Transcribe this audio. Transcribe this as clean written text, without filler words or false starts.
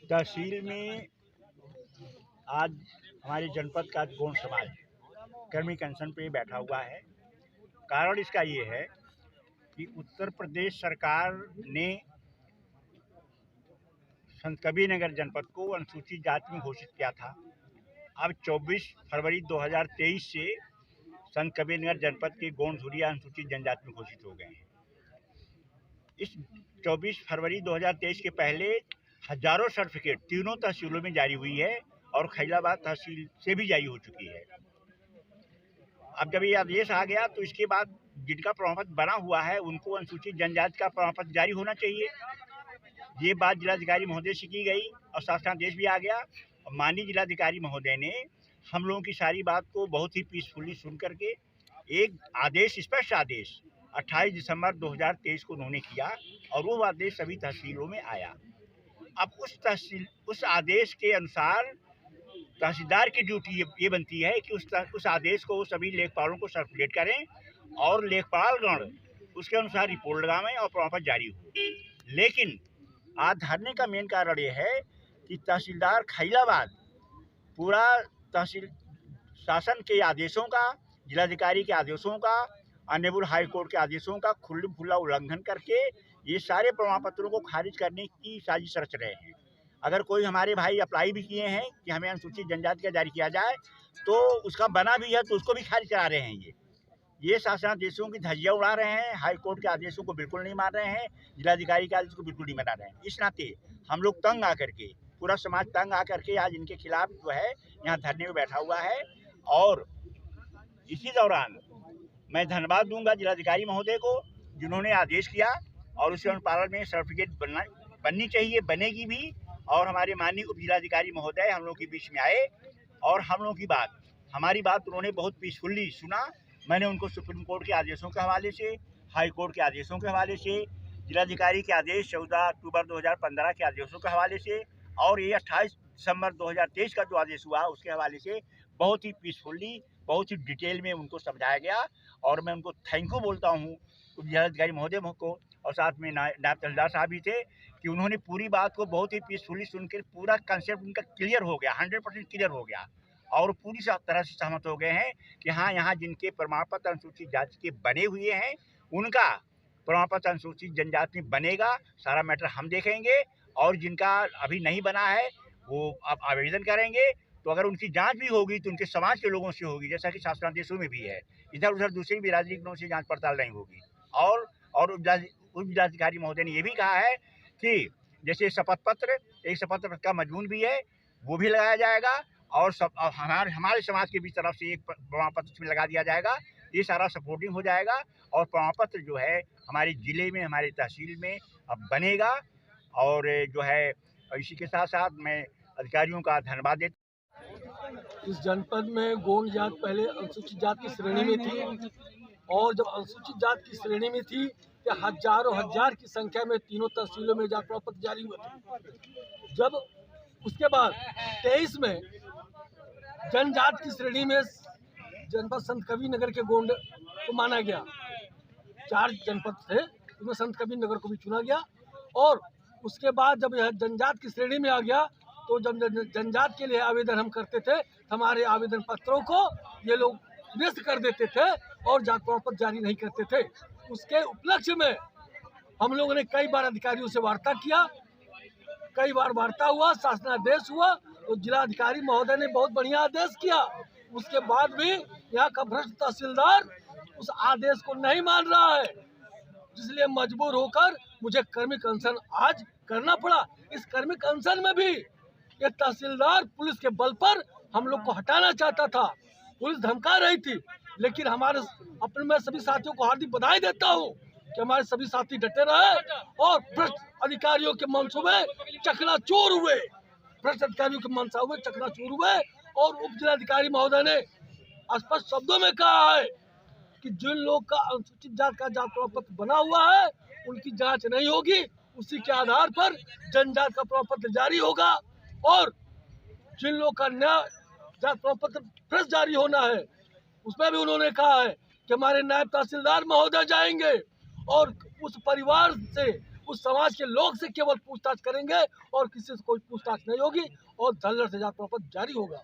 तहसील में आज हमारे जनपद का गोंड समाज कर्मी अनशन पे बैठा हुआ है। कारण इसका ये है कि उत्तर प्रदेश सरकार ने संत कबीरनगर जनपद को अनुसूचित जाति में घोषित किया था। अब 24 फरवरी 2023 से संत कबीरनगर जनपद के गोंड धुरिया अनुसूचित जनजाति में घोषित हो गए हैं। इस 24 फरवरी 2023 के पहले हजारों सर्टिफिकेट तीनों तहसीलों में जारी हुई है और खैराबाद तहसील से भी जारी हो चुकी है। अब जब ये आदेश आ गया तो इसके बाद जिनका प्रमाण पत्र बना हुआ है उनको अनुसूचित जनजाति का प्रमाण पत्र जारी होना चाहिए। ये बात जिलाधिकारी महोदय से की गई और शासनादेश भी आ गया। और माननीय जिलाधिकारी महोदय ने हम लोगों की सारी बात को बहुत ही पीसफुली सुन करके एक आदेश, स्पष्ट आदेश 28 दिसंबर 2023 को उन्होंने किया और वो आदेश सभी तहसीलों में आया। अब उस आदेश के अनुसार तहसीलदार की ड्यूटी ये बनती है कि उस आदेश को सभी लेखपालों को सर्कुलेट करें और लेखपालगण उसके अनुसार रिपोर्ट लगावें और प्रमाण पत्र जारी हो। लेकिन आज धरने का मेन कारण ये है कि तहसीलदार खैराबाद पूरा तहसील शासन के आदेशों का, जिलाधिकारी के आदेशों का, ऑनरेबल हाई कोर्ट के आदेशों का खुला उल्लंघन करके ये सारे प्रमाण पत्रों को खारिज करने की साजिश रच रहे हैं। अगर कोई हमारे भाई अप्लाई भी किए हैं कि हमें अनुसूचित जनजाति का जारी किया जाए तो उसका बना भी है तो उसको भी खारिज करा रहे हैं। ये शासनादेशों की धज्जियां उड़ा रहे हैं, हाई कोर्ट के आदेशों को बिल्कुल नहीं मान रहे हैं, जिलाधिकारी के आदेश को बिल्कुल नहीं मना रहे हैं। इस नाते हम लोग तंग आकर के, पूरा समाज तंग आकर के आज इनके खिलाफ जो है यहाँ धरने में बैठा हुआ है। और इसी दौरान मैं धन्यवाद दूंगा जिलाधिकारी महोदय को जिन्होंने आदेश किया और उसके अनुपालन में सर्टिफिकेट बननी चाहिए, बनेगी भी। और हमारे माननीय उप जिलाधिकारी महोदय हम लोग के बीच में आए और हम लोगों की बात, हमारी बात उन्होंने बहुत पीसफुली सुना। मैंने उनको सुप्रीम कोर्ट के आदेशों के हवाले से, हाई कोर्ट के आदेशों के हवाले से, जिलाधिकारी के आदेश 14 अक्टूबर 2015 के आदेशों के हवाले से और ये 28 दिसंबर 2023 का जो आदेश हुआ उसके हवाले से बहुत ही पीसफुली, बहुत ही डिटेल में उनको समझाया गया। और मैं उनको थैंक यू बोलता हूँ उप जिलाधिकारी महोदय को, और साथ में नायब तहसीलदार साहब भी थे कि उन्होंने पूरी बात को बहुत ही पीसफुली सुनकर पूरा कंसेप्ट उनका क्लियर हो गया, 100% क्लियर हो गया और पूरी तरह से सहमत हो गए हैं कि हाँ, यहाँ जिनके प्रमाण पत्र अनुसूचित जाति के बने हुए हैं उनका प्रमाण पत्र अनुसूचित जनजाति में बनेगा। सारा मैटर हम देखेंगे और जिनका अभी नहीं बना है वो अब आवेदन करेंगे। तो अगर उनकी जांच भी होगी तो उनके समाज के लोगों से होगी, जैसा कि शासनादेशों में भी है। इधर उधर दूसरी बिरादरी के लोगों से जांच पड़ताल नहीं होगी। और उप जिलाधिकारी महोदय ने ये भी कहा है कि जैसे शपथ पत्र, एक शपथ पत्र का मजमून भी है वो भी लगाया जाएगा और हमारे समाज के भी तरफ से एक प्रमाण पत्र उसमें लगा दिया जाएगा। ये सारा सपोर्टिंग हो जाएगा और प्रमाण पत्र जो है हमारे जिले में, हमारे तहसील में अब बनेगा। और जो है इसी के साथ साथ मैं अधिकारियों का धन्यवाद देता हूं। इस जनपद में गोंड जात पहले अनुसूचित जात की श्रेणी में थी और जब अनुसूचित जात की श्रेणी में थी तो हजारों हजार की संख्या में तीनों तहसीलों में जात प्रमाण पत्र जारी हुए थे। जब उसके बाद 23 में जनजात की श्रेणी में जनपद संत कबीरनगर के गोंड को माना गया। 4 जनपद थे उसमें संत कबीरनगर को भी चुना गया। और उसके बाद जब यह जनजात की श्रेणी में आ गया तो जब जनजात के लिए आवेदन हम करते थे हमारे आवेदन पत्रों को ये लोग निरस्त कर देते थे और जात प्रमाण पत्र जारी नहीं करते थे। उसके उपलक्ष्य में हम लोगों ने कई बार अधिकारियों से वार्ता किया, कई बार वार्ता हुआ, शासनादेश हुआ तो जिलाधिकारी महोदय ने बहुत बढ़िया आदेश किया। उसके बाद भी यहाँ का भ्रष्ट तहसीलदार उस आदेश को नहीं मान रहा है, इसलिए मजबूर होकर मुझे कर्मिक अनशन आज करना पड़ा। इस कर्मिक अनशन में भी ये तहसीलदार पुलिस के बल पर हम लोग को हटाना चाहता था, पुलिस धमका रही थी। लेकिन हमारे अपने मैं सभी साथियों को हार्दिक बधाई देता हूँ कि हमारे सभी साथी डटे रहे और भ्रष्ट अधिकारियों के मंसूबे चकनाचूर हुए, भ्रष्ट अधिकारियों के मंसूबे चकनाचूर हुए। और उप जिलाधिकारी महोदय ने स्पष्ट शब्दों में कहा है कि जिन लोग का अनुसूचित जात का जात प्रमाण पत्र बना हुआ है उनकी जांच नहीं होगी, उसी के आधार पर जनजात का प्रमाण पत्र जारी होगा। और जिन लोग का नया जात प्रमाण पत्र फ्रेश जारी होना है उसमें भी उन्होंने कहा है कि हमारे नायब तहसीलदार महोदय जाएंगे और उस परिवार से उस समाज के लोग से केवल पूछताछ करेंगे और किसी से कोई पूछताछ नहीं होगी और धल्लड़ से जात प्रपत्र जारी होगा।